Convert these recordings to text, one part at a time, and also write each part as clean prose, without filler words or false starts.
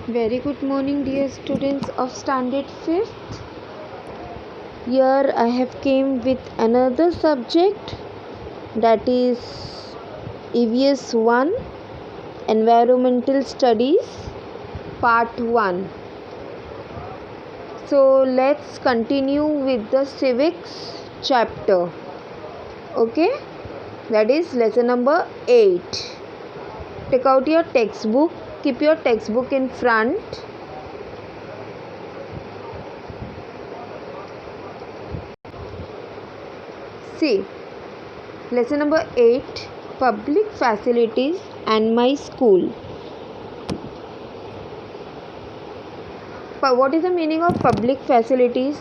Very good morning, dear students of Standard 5th. Here I have came with another subject, that is EVS 1 Environmental Studies Part 1. So let's continue with the civics chapter. Okay, that is lesson number 8. Take out your textbook. Keep your textbook in front. See, lesson number 8, Public Facilities and My School. What is the meaning of public facilities?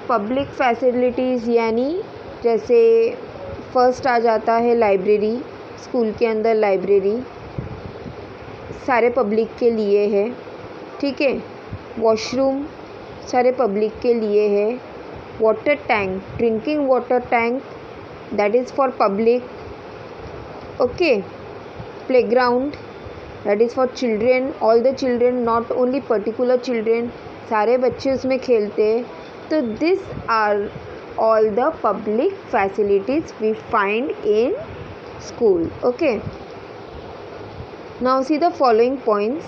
Public facilities यानी जैसे first आ जाता है library, school के अंदर library सारे public के लिए है, ठीक है। वॉशरूम सारे पब्लिक के लिए है। Water tank, drinking water tank, that is for public, okay. Playground, that is for children, all the children, not only particular children, सारे बच्चे उसमें खेलते हैं। तो this are all the public facilities we find in school, okay. Now see the following points.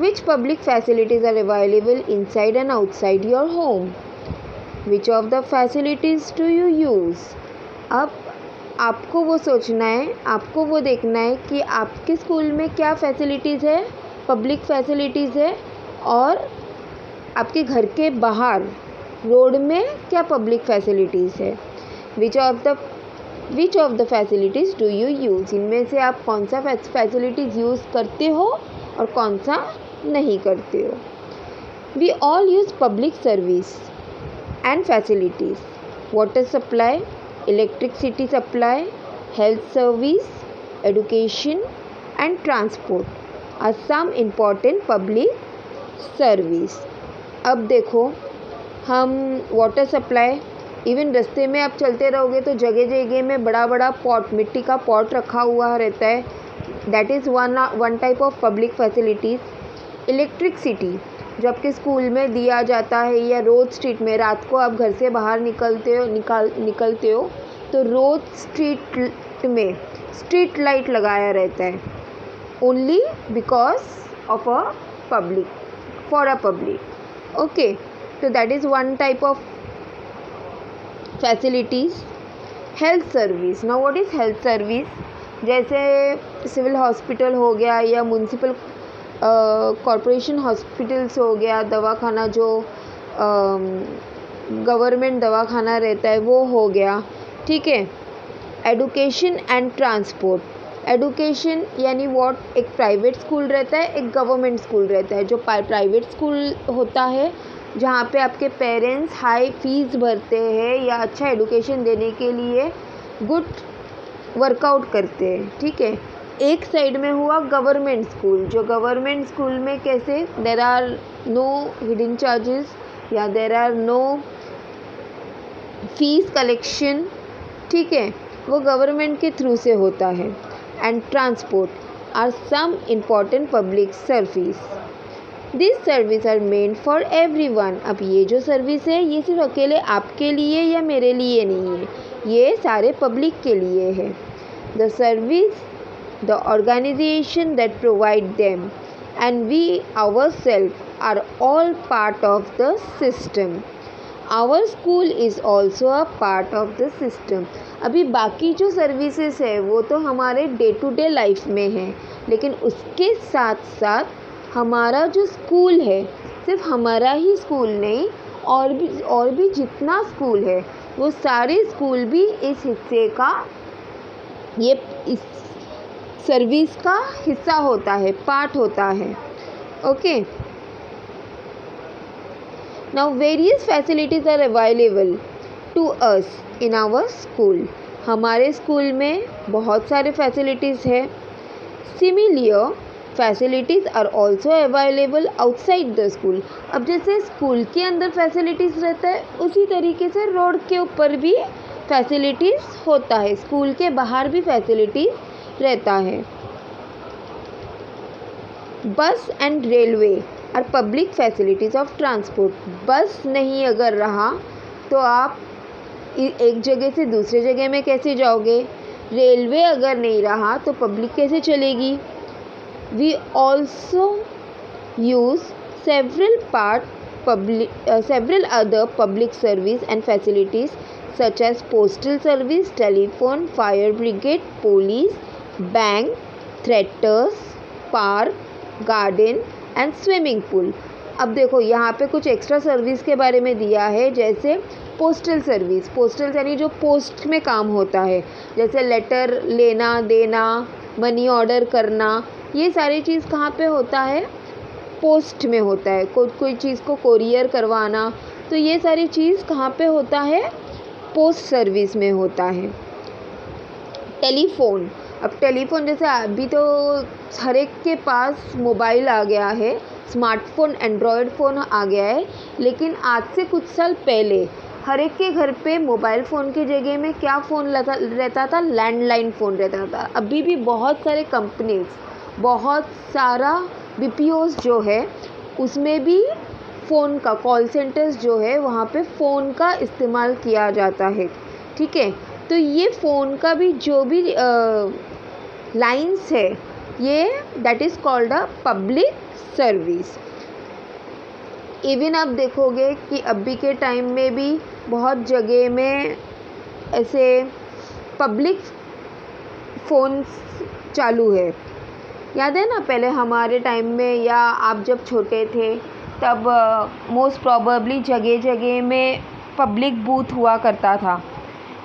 Which public facilities are available inside and outside your home? Which of the facilities do you use? अब आपको वो सोचना है, आपको वो देखना है कि आपके स्कूल में क्या फैसिलिटीज़ है, पब्लिक फैसिलिटीज़ है, और आपके घर के बाहर रोड में क्या पब्लिक फैसिलिटीज़ है। Which of the facilities do you use? इनमें से आप कौन सा फैसिलिटीज़ यूज़ करते हो और कौन सा नहीं करते हो। We all use public service and facilities, water supply, electricity supply, health service, education and transport are some important public service. अब देखो, हम वाटर सप्लाई, इवन रास्ते में आप चलते रहोगे तो जगह जगह में बड़ा बड़ा पॉट, मिट्टी का पॉट रखा हुआ रहता है, that is one type of public facilities. Electricity जो आपके स्कूल में दिया जाता है, या रोड स्ट्रीट में रात को आप घर से बाहर निकलते हो तो रोड स्ट्रीट में स्ट्रीट लाइट लगाया रहता है, only because of a public, for a public, okay. तो that is one type of facilities. Health service, now what is health service? जैसे सिविल हॉस्पिटल हो गया, या म्यूनसिपल कॉरपोरेशन हॉस्पिटल्स हो गया, दवाखाना जो गवर्नमेंट दवाखाना रहता है वो हो गया, ठीक है। एडुकेशन एंड ट्रांसपोर्ट, एडुकेशन यानी व्हाट, एक प्राइवेट स्कूल रहता है, एक गवर्नमेंट स्कूल रहता है। जो प्राइवेट स्कूल होता है जहाँ पे आपके पेरेंट्स हाई फीस भरते हैं या अच्छा एडुकेशन देने के लिए गुड वर्कआउट करते हैं, ठीक है। एक साइड में हुआ गवर्नमेंट स्कूल, जो गवर्नमेंट स्कूल में कैसे there are no hidden charges, या there are no fees collection, ठीक है, वो गवर्नमेंट के थ्रू से होता है। And transport are some important public service, this service are made for everyone. अब ये जो सर्विस है ये सिर्फ अकेले आपके लिए या मेरे लिए नहीं है, ये सारे पब्लिक के लिए है। The service, the organisation that provide them, and we ourselves are all part of the system. Our school is also a part of the system. अभी बाकी जो सर्विसेज है वो तो हमारे डे टू डे लाइफ में है, लेकिन उसके साथ साथ हमारा जो स्कूल है, सिर्फ हमारा ही स्कूल नहीं, और भी जितना स्कूल है वो सारे स्कूल भी इस हिस्से का, ये इस सर्विस का हिस्सा होता है, पार्ट होता है, okay. Now various facilities are available to us in our school. हमारे स्कूल में बहुत सारे फैसिलिटीज़ है। Similar facilities are also available outside the school. अब जैसे स्कूल के अंदर फैसिलिटीज़ रहता है, उसी तरीके से रोड के ऊपर भी फैसिलिटीज़ होता है, स्कूल के बाहर भी फैसिलिटीज़ रहता है। Bus and railway are public facilities of transport. Bus नहीं अगर रहा तो आप एक जगह से दूसरे जगह में कैसे जाओगे? रेलवे अगर नहीं रहा तो पब्लिक कैसे चलेगी? We also use several other public service and facilities such as postal service, telephone, fire brigade, police, bank, theatres, park, garden and swimming pool। अब देखो यहाँ पे कुछ एक्स्ट्रा सर्विस के बारे में दिया है, जैसे पोस्टल सर्विस। पोस्टल यानी जो पोस्ट में काम होता है, जैसे लेटर लेना देना, मनी ऑर्डर करना, ये सारी चीज़ कहाँ पे होता है? पोस्ट में होता है। कोई चीज़ को कोरियर करवाना, तो ये सारी चीज़ कहाँ पे होता है? पोस्ट सर्विस में होता है। टेलीफोन, अब टेलीफोन जैसे अभी तो हर एक के पास मोबाइल आ गया है, स्मार्टफोन एंड्रॉयड फ़ोन आ गया है, लेकिन आज से कुछ साल पहले हर एक के घर पे मोबाइल फ़ोन की जगह में क्या फ़ोन रहता था? लैंडलाइन फ़ोन रहता था। अभी भी बहुत सारे कंपनीज, बहुत सारा BPOs जो है उसमें भी फ़ोन का कॉल सेंटर्स जो है वहाँ पे फ़ोन का इस्तेमाल किया जाता है। ठीक है, तो ये फ़ोन का भी जो भी लाइंस है, ये that is called a public service. Even आप देखोगे कि अभी के टाइम में भी बहुत जगह में ऐसे पब्लिक फ़ोन्स चालू है। याद है ना, पहले हमारे टाइम में या आप जब छोटे थे तब मोस्ट प्रॉबेबली जगह जगह में पब्लिक बूथ हुआ करता था।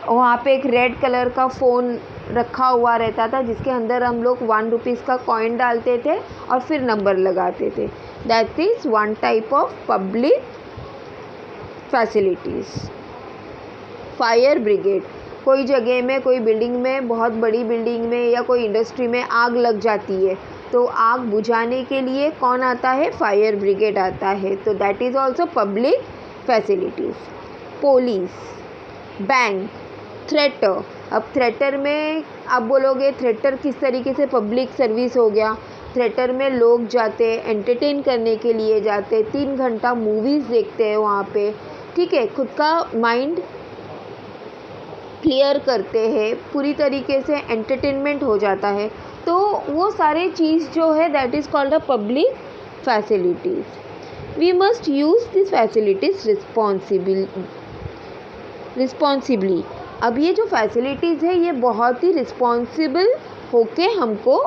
वहाँ पे एक रेड कलर का फ़ोन रखा हुआ रहता था जिसके अंदर हम लोग 1 रुपीज़ का कॉइन डालते थे और फिर नंबर लगाते थे। That is one type of public facilities. Fire brigade, कोई जगह में, कोई बिल्डिंग में, बहुत बड़ी बिल्डिंग में या कोई इंडस्ट्री में आग लग जाती है तो आग बुझाने के लिए कौन आता है? फायर ब्रिगेड आता है। तो that is also public facilities. Police, bank, treater. अब थ्रेटर में आप बोलोगे थ्रेटर किस तरीके से पब्लिक सर्विस हो गया? थ्रेटर में लोग जाते एंटरटेन करने के लिए जाते, 3 घंटा मूवीज़ देखते हैं वहाँ पे। ठीक है, खुद का माइंड क्लियर करते हैं, पूरी तरीके से एंटरटेनमेंट हो जाता है। तो वो सारे चीज़ जो है that is called a public facilities. We must use this facilities responsibly. अब ये जो फैसिलिटीज़ है ये बहुत ही रिस्पॉन्सिबल होके हमको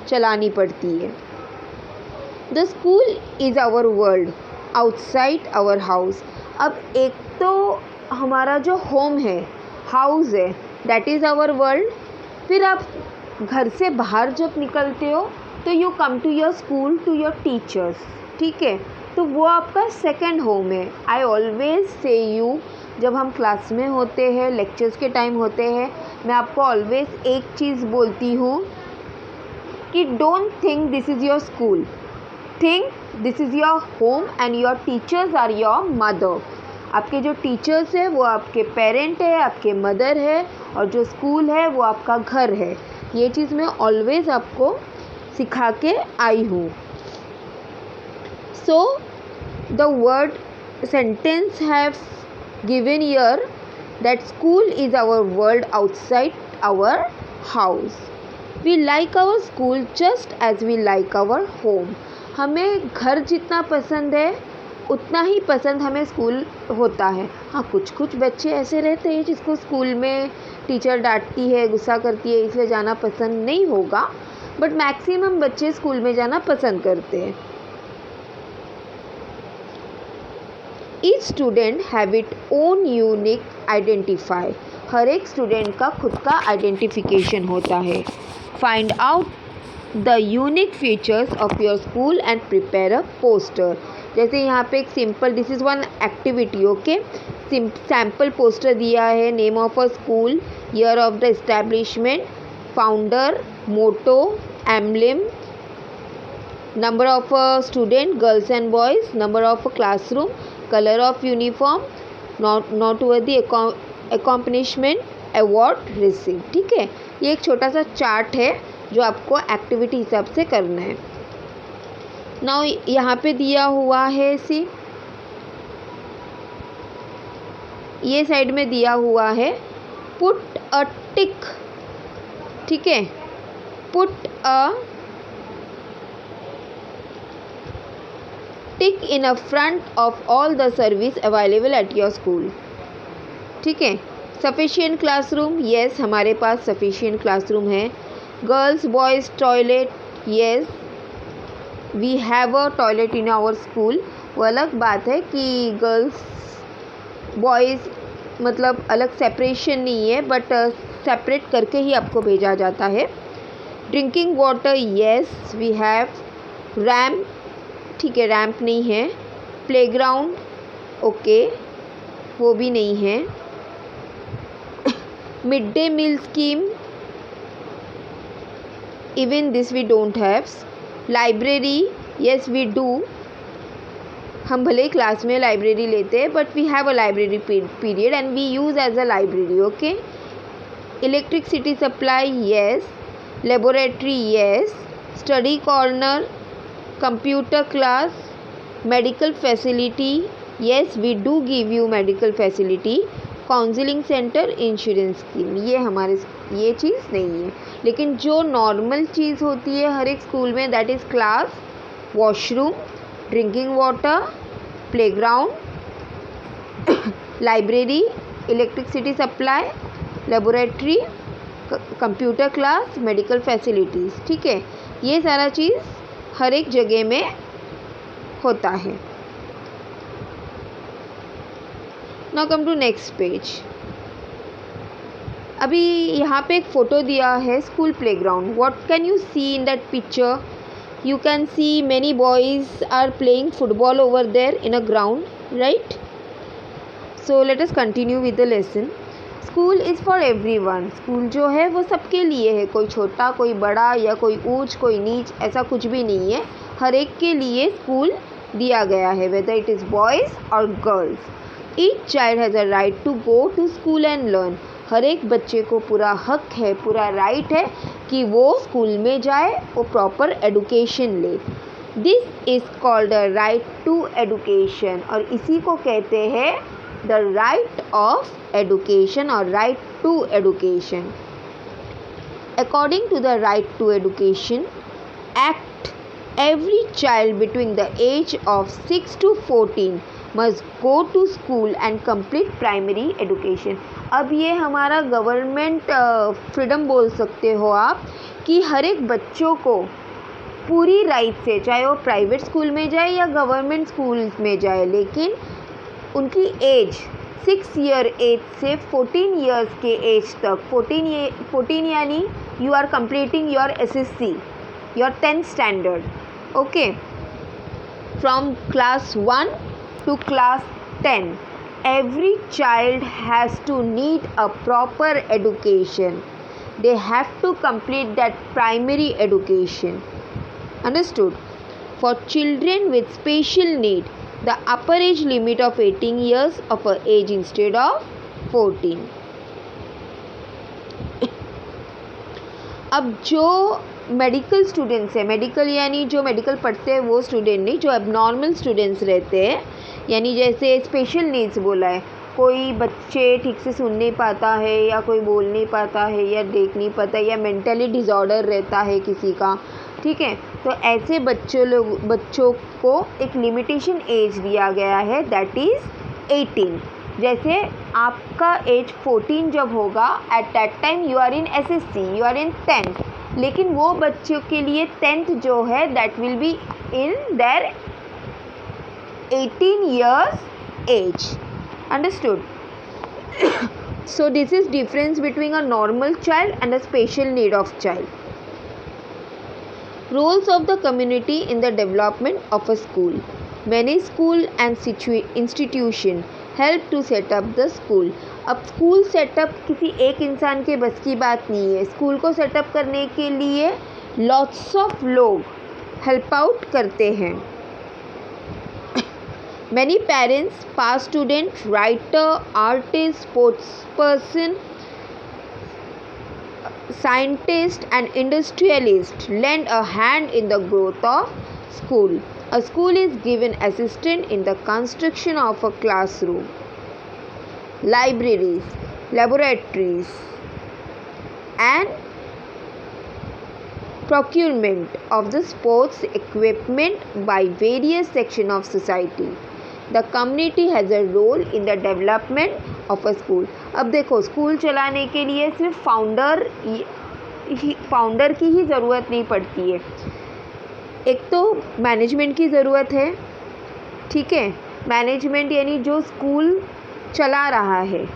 चलानी पड़ती है। The school is our world outside our house. अब एक तो हमारा जो होम है, हाउस है, दैट इज़ आवर वर्ल्ड। फिर आप घर से बाहर जब निकलते हो तो you come to your school, to your teachers. ठीक है, तो वो आपका सेकंड होम है। आई ऑलवेज से यू, जब हम क्लास में होते हैं, लेक्चर्स के टाइम होते हैं, मैं आपको ऑलवेज एक चीज़ बोलती हूँ कि don't think this is your school, think this is your home and your teachers are your mother. आपके जो टीचर्स है वो आपके पेरेंट है, आपके मदर है, और जो स्कूल है वो आपका घर है। ये चीज़ मैं ऑलवेज़ आपको सिखा के आई हूँ। So the word sentence have given here that school is our world outside our house. We like our school just as we like our home. हमें घर जितना पसंद है उतना ही पसंद हमें स्कूल होता है। हाँ, कुछ कुछ बच्चे ऐसे रहते हैं जिसको स्कूल में टीचर डांटती है, गुस्सा करती है, इसलिए जाना पसंद नहीं होगा, बट मैक्सिमम बच्चे स्कूल में जाना पसंद करते हैं। Each student have it own unique identify. हर एक स्टूडेंट का खुद का आइडेंटिफिकेशन होता है। Find out the unique features of your school and prepare a poster. जैसे यहाँ पे एक simple, this is one activity, okay. Sample poster दिया है, name of a school, year of the establishment, founder, motto, emblem, number of student girls and boys, number of classroom, color of uniform, noteworthy accomplishment, award received। ठीक है, ये एक छोटा सा chart है जो आपको एक्टिविटी हिसाब से करना है। नाउ यहाँ पे दिया हुआ है सी, ये साइड में दिया हुआ है पुट अ टिक, ठीक है, put a tick in a front of all the service available at your school, ठीक है। सफिशिएंट क्लासरूम, येस हमारे पास सफिशिएंट क्लासरूम है। Girls boys toilet, yes we have a toilet in our school. वो अलग बात है कि गर्ल्स बॉयज़ मतलब अलग सेपरेशन नहीं है, बट सेपरेट करके ही आपको भेजा जाता है। Drinking water, yes we have. Ramp, ठीक है, रैम्प नहीं है। प्लेग्राउंड, ओके, वो भी नहीं है। Mid day meal scheme, even this we don't have. Library, yes we do, हम भले ही क्लास में लाइब्रेरी लेते हैं, but we have a library period and we use as a library, okay. Electricity supply, yes. Laboratory, yes. Study corner, computer class, medical facility, yes we do give you medical facility. Counselling centre, insurance scheme, ये हमारे ये चीज़ नहीं है। लेकिन जो normal चीज़ होती है हर एक स्कूल में, that is class, washroom, drinking water, playground, library, electricity supply, laboratory, computer class, medical facilities, ठीक है। ये सारा चीज़ हर एक जगह में होता है। Now come to next page. अभी यहाँ पे एक फ़ोटो दिया है school playground. What can you see in that picture? You can see many boys are playing football over there in a ground, right? So let us continue with the lesson. School is for everyone. School जो है वो सबके लिए है, कोई छोटा कोई बड़ा या कोई ऊंच कोई नीच, ऐसा कुछ भी नहीं है। हर एक के लिए स्कूल दिया गया है, whether it is boys or girls. Each child has a right to go to school and learn. हर एक बच्चे को पूरा हक है, पूरा राइट है कि वो स्कूल में जाए, वो प्रॉपर एडुकेशन ले। This is called the right to education, और इसी को कहते हैं द राइट ऑफ एडुकेशन और right to education. According to the right to education act, every child between the age of 6 to 14 must go to school and complete primary education. अब ये हमारा government freedom बोल सकते हो आप, कि हर एक बच्चों को पूरी राइट से, चाहे वो प्राइवेट स्कूल में जाए या गवर्नमेंट स्कूल में जाए, लेकिन उनकी एज 6 ईयर एज से 14 ईयर्स के एज तक, 14 यानी you are completing your SSC, your 10th standard, okay, from class 1 to class 10 every child has to need a proper education. They have to complete that primary education, understood? For children with special need, the upper age limit of 18 years of age instead of 14. अब जो medical students है, medical यानी जो medical पढ़ते हैं वो student नहीं, जो एबनॉर्मल स्टूडेंट्स रहते हैं, यानी जैसे स्पेशल नीड्स बोला है, कोई बच्चे ठीक से सुन नहीं पाता है या कोई बोल नहीं पाता है या देख नहीं पाता या मेंटली डिसऑर्डर रहता है किसी का, ठीक है, तो ऐसे बच्चों को एक लिमिटेशन एज दिया गया है, दैट इज़ 18। जैसे आपका एज 14 जब होगा, at that time you are in SSC, you are in 10th, लेकिन वो बच्चों के लिए 10th जो है that will be in their 18 years age, understood? So this is difference between a normal child and a special need of child. Roles of the community in the development of a school. Many school and institution help to set up the school. अब school setup किसी एक इंसान के बस की बात नहीं है। स्कूल को सेटअप करने के लिए लॉट्स ऑफ लोग हेल्प आउट करते हैं। Many parents, past student, writer, artist, sports person, scientist and industrialist lend a hand in the growth of School. A school is given assistance in the construction of a classroom, libraries, laboratories, and procurement of the sports equipment by various sections of society. The community has a role in the development of a school. अब देखो, school चलाने के लिए सिर्फ founder की ही ज़रूरत नहीं पड़ती है। एक तो मैनेजमेंट की ज़रूरत है, ठीक है। मैनेजमेंट यानी जो स्कूल चला रहा है,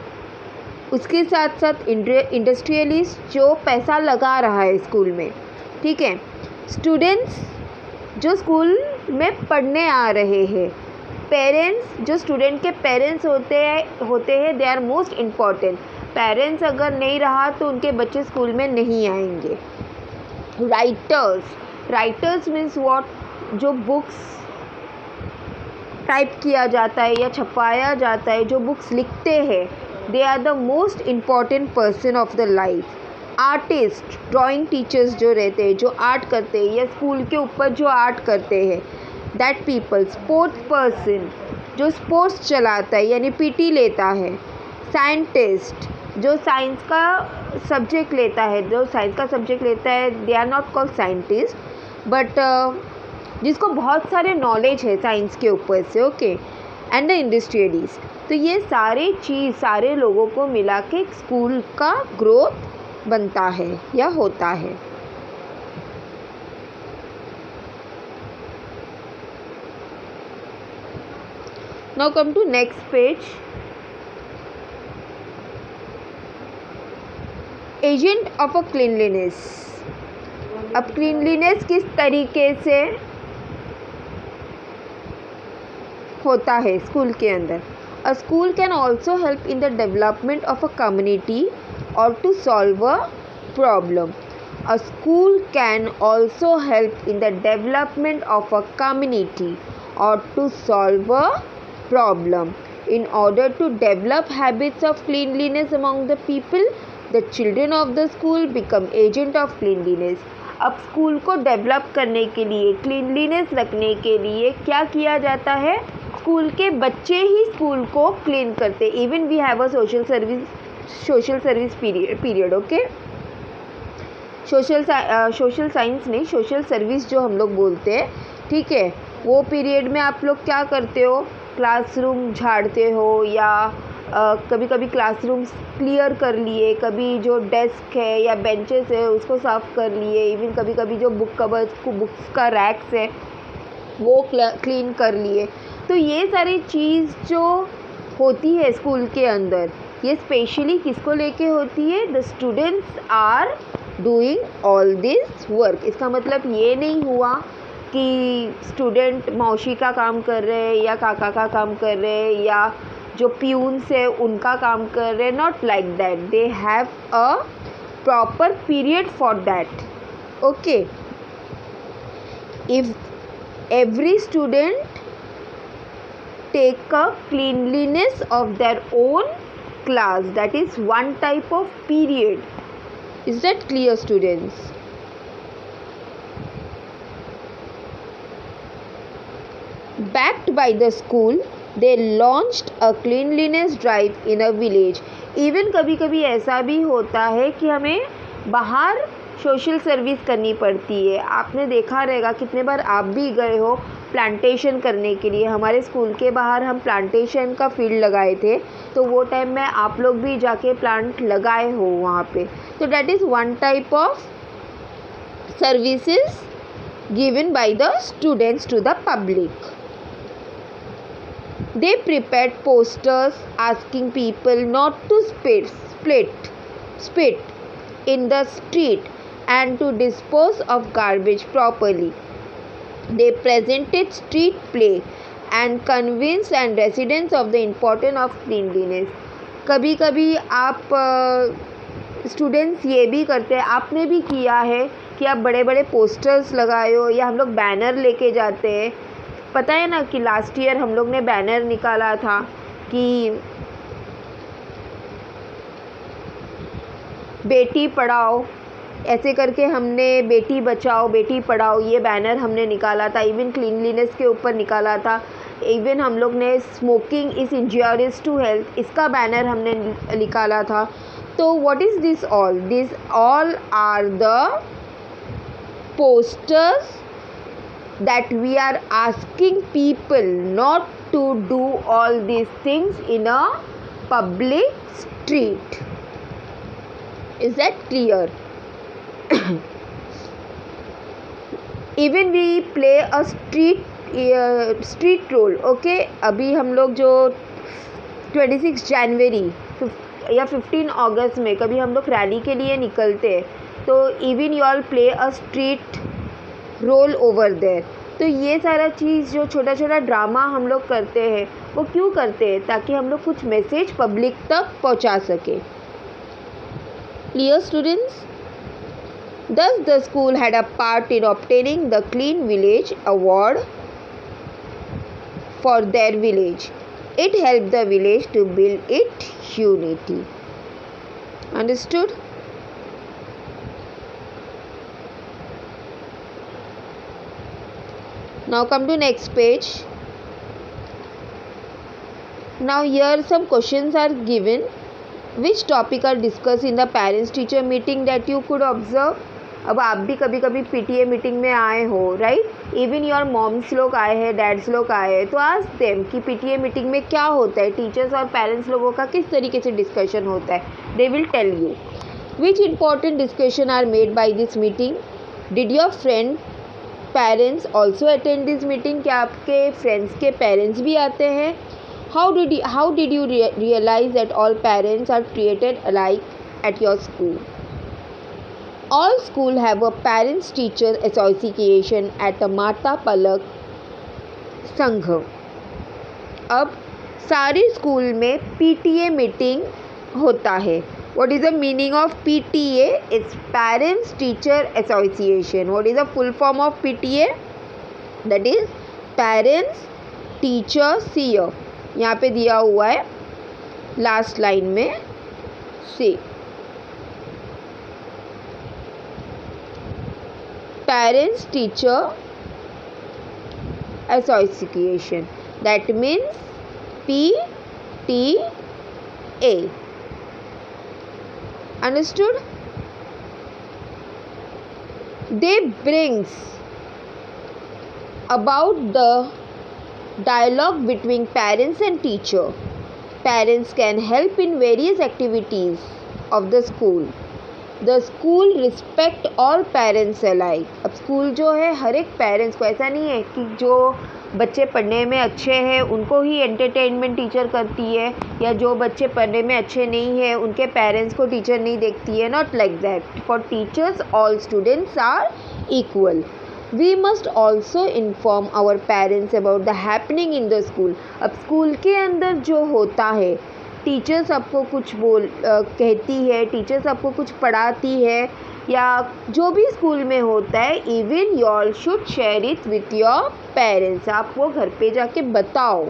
उसके साथ साथ इंडस्ट्रियलिस्ट जो पैसा लगा रहा है स्कूल में, ठीक है। स्टूडेंट्स जो स्कूल में पढ़ने आ रहे हैं, पेरेंट्स जो स्टूडेंट के पेरेंट्स होते हैं they are most important. Parents अगर नहीं रहा तो उनके बच्चे स्कूल में नहीं आएंगे। राइटर्स मीन्स व्हाट, जो बुक्स टाइप किया जाता है या छपाया जाता है, जो बुक्स लिखते हैं, they are the most important person of the life. Artist, drawing teachers जो रहते हैं, जो आर्ट करते हैं या स्कूल के ऊपर जो आर्ट करते हैं, दैट पीपल। स्पोर्ट्स पर्सन जो स्पोर्ट्स चलाता है यानी पीटी लेता है। साइंटिस्ट जो साइंस का सब्जेक्ट लेता है, they are not called scientist, but जिसको बहुत सारे नॉलेज है साइंस के ऊपर से, ओके। And the industrialist. तो ये सारे लोगों को मिला के स्कूल का ग्रोथ बनता है या होता है। Now come to next page. Agent of a cleanliness. अब क्लीनलीनेस किस तरीके से होता है स्कूल के अंदर? A school can also help in the development of a community or to solve a problem. A school can also help in the development of a community or to solve a problem. In order to develop habits of cleanliness among the people, the children of the school become agent of cleanliness. अब school को develop करने के लिए, cleanliness रखने के लिए क्या किया जाता है? स्कूल के बच्चे ही स्कूल को क्लीन करते। Even we have a social service period, okay. Social science नहीं, सोशल सर्विस जो हम लोग बोलते हैं, ठीक है। वो पीरियड में आप लोग क्या करते हो? क्लासरूम झाड़ते हो या कभी कभी क्लासरूम क्लियर कर लिए, कभी जो डेस्क है या बेंचेस है उसको साफ़ कर लिए, इवन कभी कभी जो बुक्स का रैक्स है वो क्लीन कर लिए। तो ये सारी चीज़ जो होती है स्कूल के अंदर, ये स्पेशली किसको लेके होती है? The students are doing all this work. इसका मतलब ये नहीं हुआ कि स्टूडेंट मौसी का काम कर रहे हैं या काका का काम कर रहे हैं या जो प्यून्स है उनका काम कर रहे हैं। Not like that, they have a proper period for that, okay. If every student take a cleanliness of their own class, that is one type of period. Is that clear, students? Backed by the school, they launched a cleanliness drive in a village. Even कभी कभी ऐसा भी होता है कि हमें बाहर social service करनी पड़ती है। आपने देखा रहेगा, कितने बार आप भी गए हो प्लांटेशन करने के लिए। हमारे स्कूल के बाहर हम प्लांटेशन का फील्ड लगाए थे, तो वो टाइम में आप लोग भी जाके प्लांट लगाए हो वहाँ पे। तो that is one type of services given by the students to the public. They prepared posters asking people not to spit in the street and to dispose of garbage properly. They presented street play and convinced and residents of the importance of cleanliness. कभी कभी आप students ये भी करते हैं, आपने भी किया है कि आप बड़े बड़े पोस्टर्स लगाए हो या हम लोग बैनर लेके जाते हैं। पता है ना कि लास्ट ईयर हम लोग ने बैनर निकाला था कि बेटी पढ़ाओ ऐसे करके हमने बेटी बचाओ बेटी पढ़ाओ ये बैनर हमने निकाला था। इवन क्लीनलीनेस के ऊपर निकाला था। इवन हम लोग ने smoking is injurious to health इसका बैनर हमने निकाला था। तो what is this all? This all are the posters that we are asking people not to do all these things in a public street. Is that clear? Even we play a street role. Okay, अभी हम लोग जो 26 जनवरी या 15 अगस्त में कभी हम लोग rally के लिए निकलते हैं तो even you all play a street role over there. तो ये सारा चीज़ जो छोटा छोटा ड्रामा हम लोग करते हैं वो क्यों करते हैं? ताकि हम लोग कुछ मैसेज पब्लिक तक पहुंचा सके। Clear students? Thus the school had a part in obtaining the Clean Village Award for their village. It helped the village to build its unity. Understood? Now come to next page. Now here some questions are given. Which topic are discussed in the parents teacher meeting that you could observe? अब आप भी कभी कभी PTA meeting में आए हो, right? Even your moms लोग आए हैं, डैड्स लोग आए हैं, तो आस्क देम कि पीटीए मीटिंग में क्या होता है, टीचर्स और पेरेंट्स लोगों का किस तरीके से डिस्कशन होता है। They will tell you which important discussion are made by this meeting. Did your friend parents also attend this meeting? क्या आपके फ्रेंड्स के पेरेंट्स भी आते हैं? How did you realise that all parents are treated alike at your school? All school have a parents teacher association at a माता पलक संघ। अब सारे स्कूल में पीटीए मीटिंग होता है। What is the meaning of PTA? It's Parents Teacher Association. What is the full form of PTA? That is Parents Teacher Seer। यहाँ पे दिया हुआ है लास्ट लाइन में से। Parents Teacher Association, that means PTA. Understood? They brings about the dialogue between parents and teacher. Parents can help in various activities of the school. The school respect all parents alike. अब school जो है हर एक parents को, ऐसा नहीं है कि जो बच्चे पढ़ने में अच्छे हैं उनको ही एंटरटेनमेंट टीचर करती है या जो बच्चे पढ़ने में अच्छे नहीं हैं उनके पेरेंट्स को टीचर नहीं देखती है। Not like that. For teachers all students are equal. We must also inform our parents about the happening in the school. अब स्कूल के अंदर जो होता है, टीचर्स आपको कुछ कहती है, टीचर्स आपको कुछ पढ़ाती है या जो भी स्कूल में होता है, even you all should share it with your parents. आप वो घर पे जाके बताओ।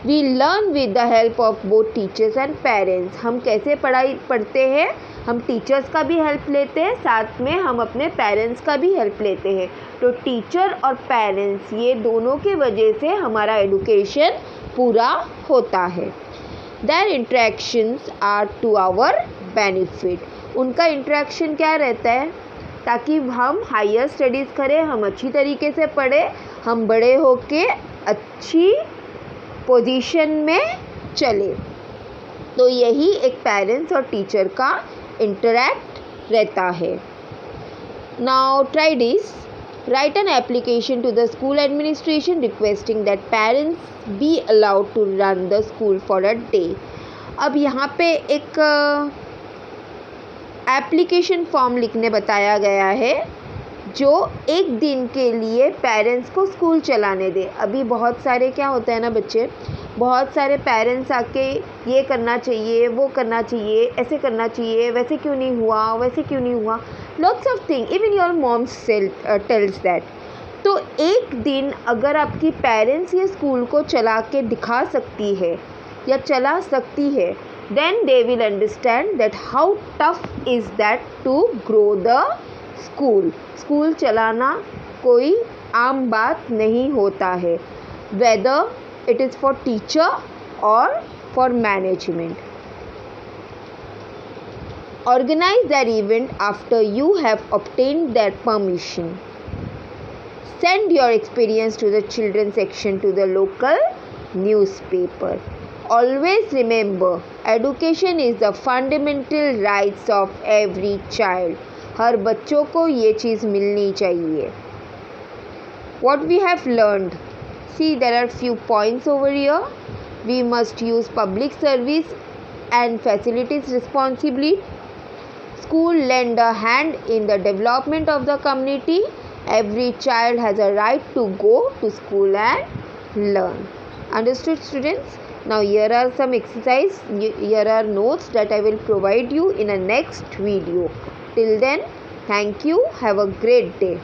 We learn with the help of both teachers and parents. हम कैसे पढ़ते हैं? हम टीचर्स का भी हेल्प लेते हैं, साथ में हम अपने पेरेंट्स का भी हेल्प लेते हैं। तो टीचर और पेरेंट्स ये दोनों के वजह से हमारा एडुकेशन पूरा होता है। Their interactions are to our benefit. उनका इंट्रैक्शन क्या रहता है? ताकि हम हायर स्टडीज़ करें, हम अच्छी तरीके से पढ़ें, हम बड़े होके अच्छी पोजीशन में चले। तो यही एक पेरेंट्स और टीचर का इंटरैक्ट रहता है। Now try this. Write an application to the school administration requesting that parents be allowed to run the school for a day. अब यहाँ पे एक एप्लीकेशन फॉर्म लिखने बताया गया है जो एक दिन के लिए पेरेंट्स को स्कूल चलाने दे। अभी बहुत सारे क्या होता है ना बच्चे, बहुत सारे पेरेंट्स आके ये करना चाहिए, वो करना चाहिए, ऐसे करना चाहिए, वैसे क्यों नहीं हुआ, वैसे क्यों नहीं हुआ, lots of thing. Even your moms tells that. तो एक दिन अगर आपकी पेरेंट्स ये स्कूल को चला के दिखा सकती है या चला सकती है then they will understand that how tough is that to grow the school. School चलाना कोई आम बात नहीं होता है, whether it is for teacher or for management. Organize that event after you have obtained their permission. Send your experience to the children section to the local newspaper. Always remember, education is the fundamental rights of every child. हर बच्चों को ये चीज़ मिलनी चाहिए. What we have learned? See, there are few points over here. We must use public service and facilities responsibly. School lend a hand in the development of the community. Every child has a right to go to school and learn. Understood, students? Now here are some exercise. Here are notes that I will provide you in a next video. Till then, thank you. Have a great day.